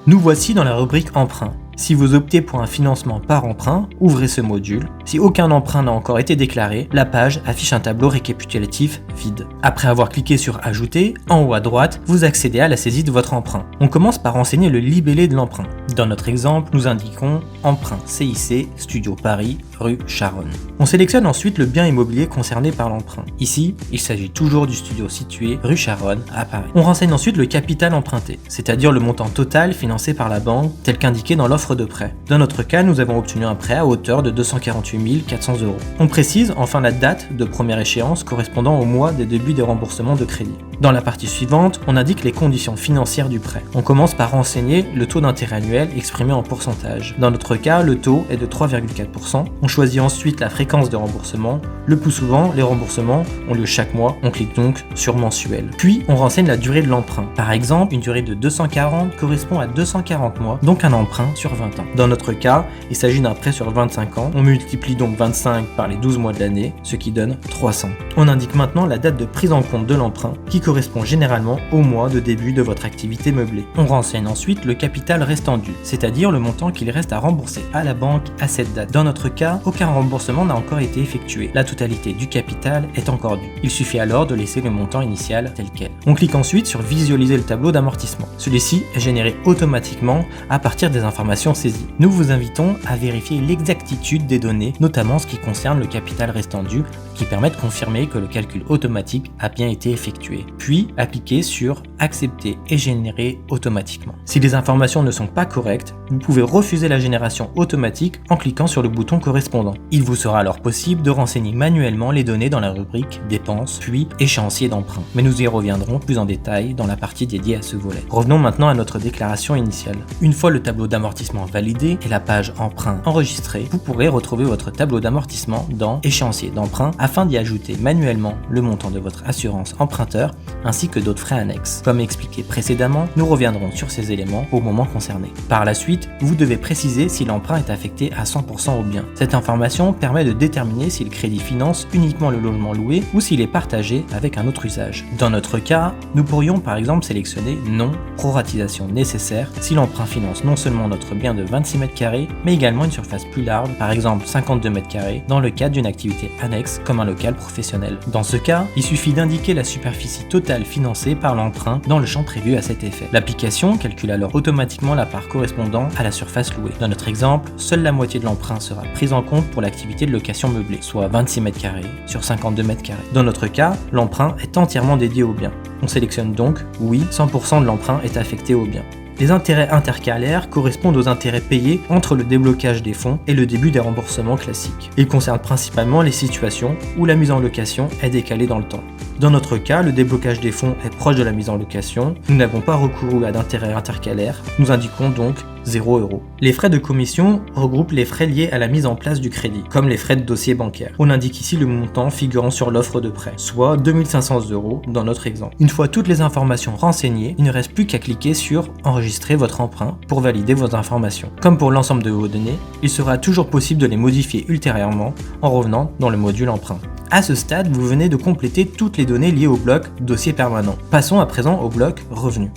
Nous voici dans la rubrique emprunt. Si vous optez pour un financement par emprunt, ouvrez ce module. Si aucun emprunt n'a encore été déclaré, la page affiche un tableau récapitulatif vide. Après avoir cliqué sur Ajouter, en haut à droite, vous accédez à la saisie de votre emprunt. On commence par renseigner le libellé de l'emprunt. Dans notre exemple, nous indiquons emprunt CIC, Studio Paris, rue Charonne. On sélectionne ensuite le bien immobilier concerné par l'emprunt. Ici, il s'agit toujours du studio situé rue Charonne à Paris. On renseigne ensuite le capital emprunté, c'est-à-dire le montant total financé par la banque, tel qu'indiqué dans l'offre de prêt. Dans notre cas, nous avons obtenu un prêt à hauteur de 248 400 €. On précise enfin la date de première échéance correspondant au mois des débuts des remboursements de crédit. Dans la partie suivante, on indique les conditions financières du prêt. On commence par renseigner le taux d'intérêt annuel exprimé en pourcentage. Dans notre cas, le taux est de 3,4%. On choisit ensuite la fréquence de remboursement. Le plus souvent, les remboursements ont lieu chaque mois. On clique donc sur mensuel. Puis, on renseigne la durée de l'emprunt. Par exemple, une durée de 240 correspond à 240 mois, donc un emprunt sur 20 ans. Dans notre cas, il s'agit d'un prêt sur 25 ans. On multiplie donc 25 par les 12 mois de l'année, ce qui donne 300. On indique maintenant la date de prise en compte de l'emprunt, qui correspond généralement au mois de début de votre activité meublée. On renseigne ensuite le capital restant dû, c'est-à-dire le montant qu'il reste à rembourser à la banque à cette date. Dans notre cas, aucun remboursement n'a encore été effectué. La totalité du capital est encore due. Il suffit alors de laisser le montant initial tel quel. On clique ensuite sur visualiser le tableau d'amortissement. Celui-ci est généré automatiquement à partir des informations saisies. Nous vous invitons à vérifier l'exactitude des données, notamment ce qui concerne le capital restant dû, qui permet de confirmer que le calcul automatique a bien été effectué. Puis, appliquez sur accepter et générer automatiquement. Si les informations ne sont pas correctes, vous pouvez refuser la génération automatique en cliquant sur le bouton correspondant. Il vous sera alors possible de renseigner manuellement les données dans la rubrique dépenses, puis échéancier d'emprunt. Mais nous y reviendrons plus en détail dans la partie dédiée à ce volet. Revenons maintenant à notre déclaration initiale. Une fois le tableau d'amortissement validé et la page emprunt enregistrée, vous pourrez retrouver votre tableau d'amortissement dans échéancier d'emprunt afin d'y ajouter manuellement le montant de votre assurance emprunteur ainsi que d'autres frais annexes. Comme expliqué précédemment, nous reviendrons sur ces éléments au moment concerné. Par la suite, vous devez préciser si l'emprunt est affecté à 100% au bien. Cette information permet de déterminer si le crédit finance uniquement le logement loué ou s'il est partagé avec un autre usage. Dans notre cas, nous pourrions par exemple sélectionner non, proratisation nécessaire si l'emprunt finance non seulement notre bien de 26 m², mais également une surface plus large, par exemple 52 m², dans le cadre d'une activité annexe comme un local professionnel. Dans ce cas, il suffit d'indiquer la superficie totale financée par l'emprunt dans le champ prévu à cet effet. L'application calcule alors automatiquement la part correspondant à la surface louée. Dans notre exemple, seule la moitié de l'emprunt sera prise en compte pour l'activité de location meublée, soit 26 m² sur 52 m². Dans notre cas, l'emprunt est entièrement dédié au bien. On sélectionne donc oui, 100% de l'emprunt est affecté au bien. Les intérêts intercalaires correspondent aux intérêts payés entre le déblocage des fonds et le début des remboursements classiques. Ils concernent principalement les situations où la mise en location est décalée dans le temps. Dans notre cas, le déblocage des fonds est proche de la mise en location. Nous n'avons pas recouru à d'intérêts intercalaires. Nous indiquons donc 0 €. Les frais de commission regroupent les frais liés à la mise en place du crédit, comme les frais de dossier bancaire. On indique ici le montant figurant sur l'offre de prêt, soit 2 500 € dans notre exemple. Une fois toutes les informations renseignées, il ne reste plus qu'à cliquer sur « Enregistrer votre emprunt » pour valider vos informations. Comme pour l'ensemble de vos données, il sera toujours possible de les modifier ultérieurement en revenant dans le module emprunt. À ce stade, vous venez de compléter toutes les données liées au bloc dossier permanent. Passons à présent au bloc revenus.